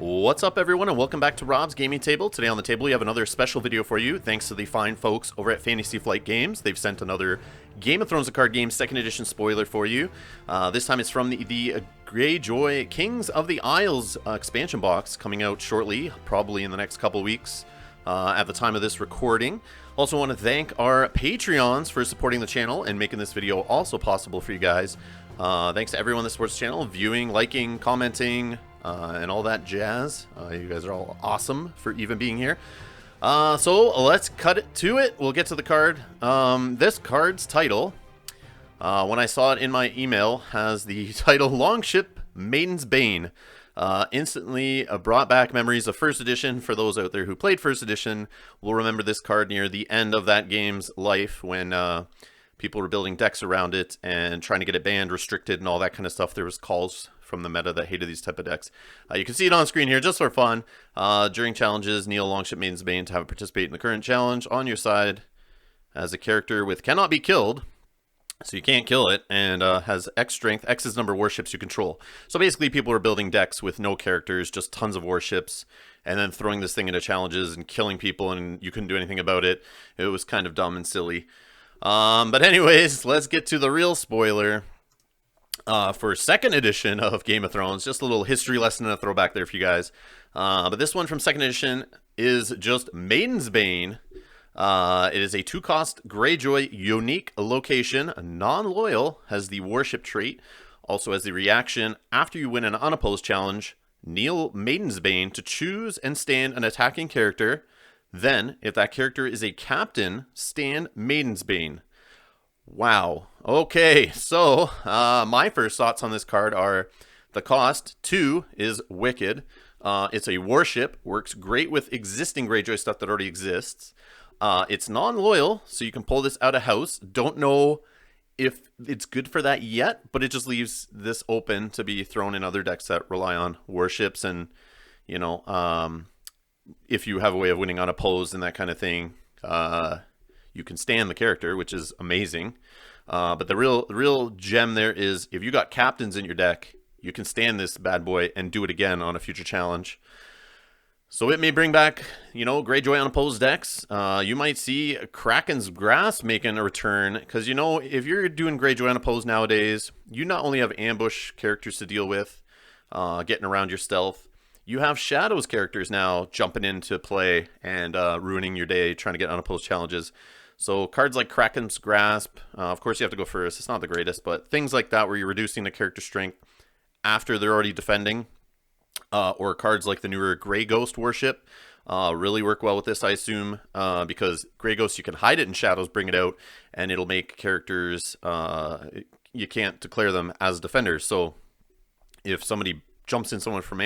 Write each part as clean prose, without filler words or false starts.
What's up, everyone, and welcome back to Rob's Gaming Table. Today on the table we have another special video for you, thanks to the fine folks over at Fantasy Flight Games. They've sent another Game of Thrones: A Card Game 2nd Edition spoiler for you. This time it's from the Greyjoy Kings of the Isles expansion box, coming out shortly, probably in the next couple weeks at the time of this recording. Also want to thank our Patreons for supporting the channel and making this video also possible for you guys. Thanks to everyone that supports the channel, viewing, liking, commenting, and all that jazz. You guys are all awesome for even being here. So let's cut it to it. We'll get to the card. This card's title, when I saw it in my email, has the title Longship Maiden's Bane. Instantly brought back memories of First Edition. For those out there who played First Edition, will remember this card near the end of that game's life when people were building decks around it and trying to get it banned, restricted, and all that kind of stuff. There was calls from the meta that hated these type of decks. You can see it on screen here just for fun. During challenges, kneel Longship Maiden's Bane to have it participate in the current challenge on your side as a character with cannot be killed, so you can't kill it, and has X strength. X is number of warships you control. So basically people are building decks with no characters, just tons of warships, and then throwing this thing into challenges and killing people, and you couldn't do anything about it. It was kind of dumb and silly. But anyways, let's get to the real spoiler. For 2nd edition of Game of Thrones, just a little history lesson and a throwback there for you guys. But this one from 2nd edition is just Maiden's Bane. It is a 2-cost Greyjoy unique location, non-loyal, has the warship trait, also has the reaction after you win an unopposed challenge, kneel Maiden's Bane to choose and stand an attacking character. Then, if that character is a captain, stand Maiden's Bane. Wow. Okay, so my first thoughts on this card are the cost. 2 is wicked. It's a warship, works great with existing Greyjoy stuff that already exists. It's non-loyal, so you can pull this out of house. Don't know if it's good for that yet, but it just leaves this open to be thrown in other decks that rely on warships, and you know, if you have a way of winning unopposed and that kind of thing, you can stand the character, which is amazing. But the real gem there is if you got captains in your deck, you can stand this bad boy and do it again on a future challenge. So it may bring back, you know, Greyjoy unopposed decks. You might see Kraken's Grasp making a return, because, you know, if you're doing Greyjoy unopposed nowadays, you not only have ambush characters to deal with, getting around your stealth, you have Shadows characters now jumping into play and ruining your day trying to get unopposed challenges. So cards like Kraken's Grasp, of course you have to go first, it's not the greatest, but things like that where you're reducing the character strength after they're already defending, or cards like the newer Grey Ghost Warship really work well with this, I assume, because Grey Ghost, you can hide it in Shadows, bring it out, and it'll make characters, you can't declare them as defenders. So if somebody jumps in someone from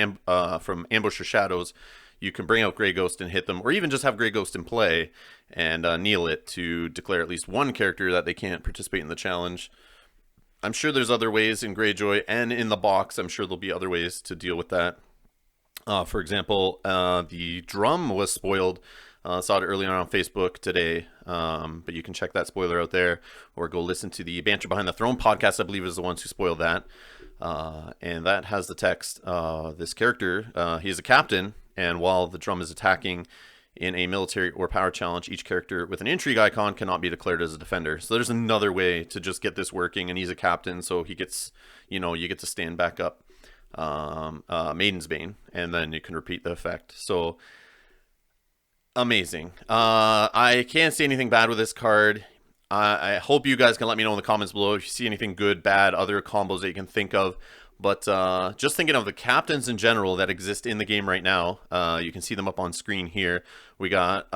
ambush or Shadows, you can bring out Grey Ghost and hit them, or even just have Grey Ghost in play and kneel it to declare at least one character that they can't participate in the challenge. I'm sure there's other ways in Greyjoy, and in the box, I'm sure there'll be other ways to deal with that. For example, the drum was spoiled. Saw it earlier on Facebook today, but you can check that spoiler out there, or go listen to the Banter Behind the Throne podcast, I believe is the ones who spoiled that. And that has the text, this character, he is a captain, and while the drum is attacking in a military or power challenge, each character with an intrigue icon cannot be declared as a defender. So there's another way to just get this working, and he's a captain, so he gets, you know, you get to stand back up Maiden's Bane, and then you can repeat the effect. So amazing. I can't see anything bad with this card. I hope you guys can let me know in the comments below if you see anything good, bad, other combos that you can think of. But just thinking of the captains in general that exist in the game right now, you can see them up on screen here. We got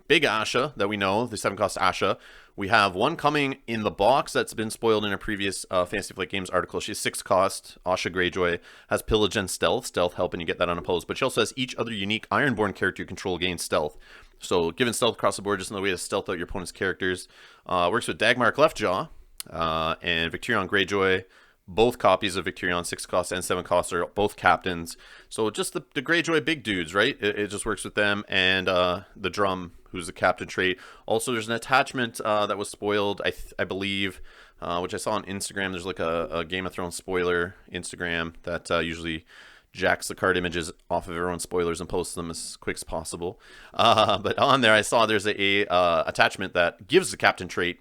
Big Asha that we know, the 7-cost Asha. We have one coming in the box that's been spoiled in a previous Fantasy Flight Games article. She's 6-cost, Asha Greyjoy, has Pillage and Stealth helping you get that unopposed. But she also has each other unique Ironborn character you control gains Stealth. So giving Stealth across the board just another way to stealth out your opponent's characters. Works with Dagmar Cleftjaw and Victarion Greyjoy. Both copies of Victarion, 6-cost and 7-cost, are both captains. So just the Greyjoy big dudes, right? It just works with them. And the drum, who's the captain trait. Also, there's an attachment that was spoiled, I believe, which I saw on Instagram. There's like a Game of Thrones spoiler Instagram that usually jacks the card images off of everyone's spoilers and posts them as quick as possible. But on there, I saw there's a attachment that gives the captain trait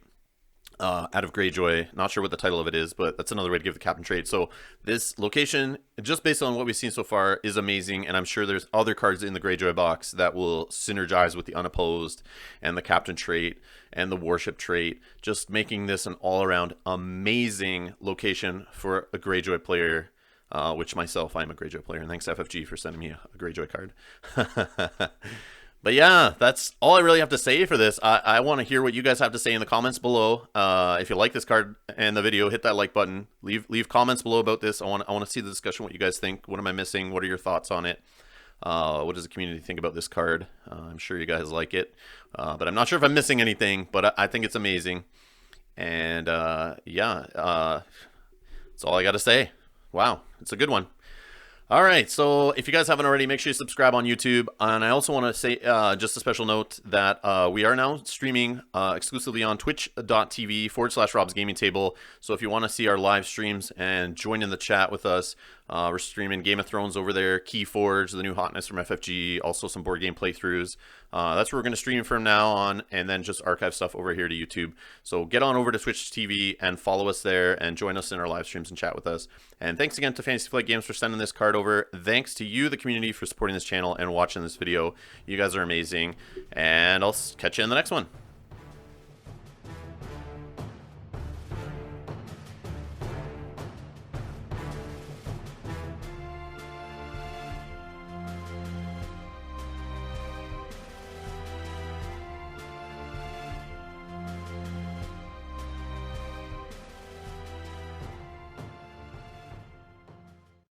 out of Greyjoy. Not sure what the title of it is, but that's another way to give the captain trait. So this location, just based on what we've seen so far, is amazing, and I'm sure there's other cards in the Greyjoy box that will synergize with the unopposed and the captain trait and the warship trait, just making this an all-around amazing location for a Greyjoy player. Which myself, I'm a Greyjoy player, and thanks FFG for sending me a Greyjoy card. But yeah, that's all I really have to say for this. I want to hear what you guys have to say in the comments below. If you like this card and the video, hit that like button. Leave comments below about this. I want to see the discussion, what you guys think. What am I missing? What are your thoughts on it? What does the community think about this card? I'm sure you guys like it. But I'm not sure if I'm missing anything, but I think it's amazing. And yeah, that's all I got to say. Wow, it's a good one. All right, so if you guys haven't already, make sure you subscribe on YouTube. And I also want to say just a special note that we are now streaming exclusively on twitch.tv/Rob's Gaming Table. So if you want to see our live streams and join in the chat with us, we're streaming Game of Thrones over there, Keyforge, the new hotness from FFG, also some board game playthroughs. That's where we're going to stream from now on, and then just archive stuff over here to YouTube. So get on over to Twitch TV and follow us there and join us in our live streams and chat with us. And thanks again to Fantasy Flight Games for sending this card over. Thanks to you, the community, for supporting this channel and watching this video. You guys are amazing, and I'll catch you in the next one.